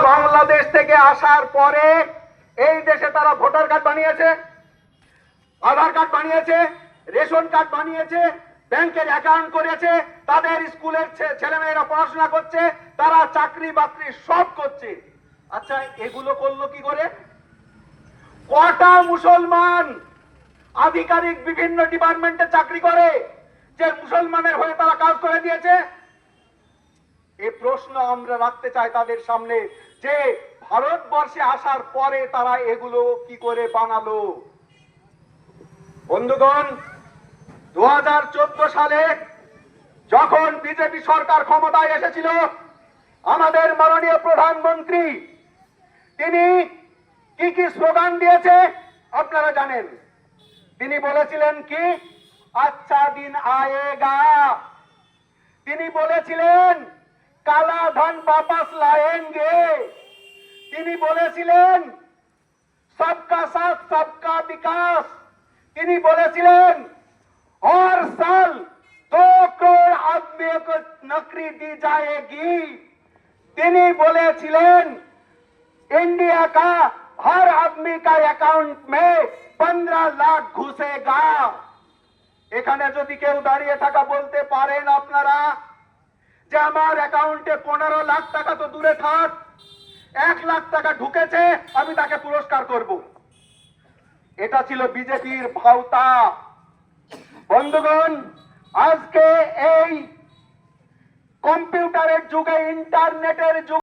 বাংলাদেশ থেকে আসার পরে এই দেশে তারা ভোটার কার্ড বানিয়েছে, আধার কার্ড বানিয়েছে, রেশন কার্ড বানিয়েছে, ব্যাংকের অ্যাকাউন্ট করেছে, তাদের স্কুলের ছেলেমেয়েরা পড়াশোনা করছে, তারা চাকরি বাকরি সব করছে। আচ্ছা, এগুলো করলো কি করে? কটা মুসলমান আধিকারিক বিভিন্ন ডিপার্টমেন্টে চাকরি করে যে মুসলমানের হয়ে তারা কাজ করে দিয়েছে? এই প্রশ্ন আমরা রাখতে চাই তাদের সামনে যে ভারতবর্ষে আসার পরে তারা এগুলো কি করে বানালো। বন্ধুগণ, 2014 সালে যখন বিজেপি সরকার ক্ষমতায় এসেছিল, আমাদের মাননীয় প্রধানমন্ত্রী তিনি কি কি স্লোগান দিয়েছে আপনারা জানেন। তিনি বলেছিলেন কি, আচ্ছা দিন আয়েগা। তিনি বলেছিলেন কালা ধন वापस लाएंगे। তিনি বলেছিলেন सबका साथ सबका विकास। তিনি বলেছিলেন हर साल 2 करोड़ आदमी को नौकरी दी जाएगी। তিনি বলেছিলেন इंडिया का हर आदमी का अकाउंट में 15 लाख घुसेगा। এখানে যদি কেউ দাঁড়িয়ে থাকা বলতে পারেন আপনারা যে আমার অ্যাকাউন্টে 15 লাখ টাকা তো দূরে থাক, 1 লাখ টাকা ঢুকেছে, আমি তাকে পুরস্কার করব, এটা ছিল বিজেপির ভাওতা। বন্ধুগণ, আজকে এই কম্পিউটারের যুগে, ইন্টারনেটের যুগে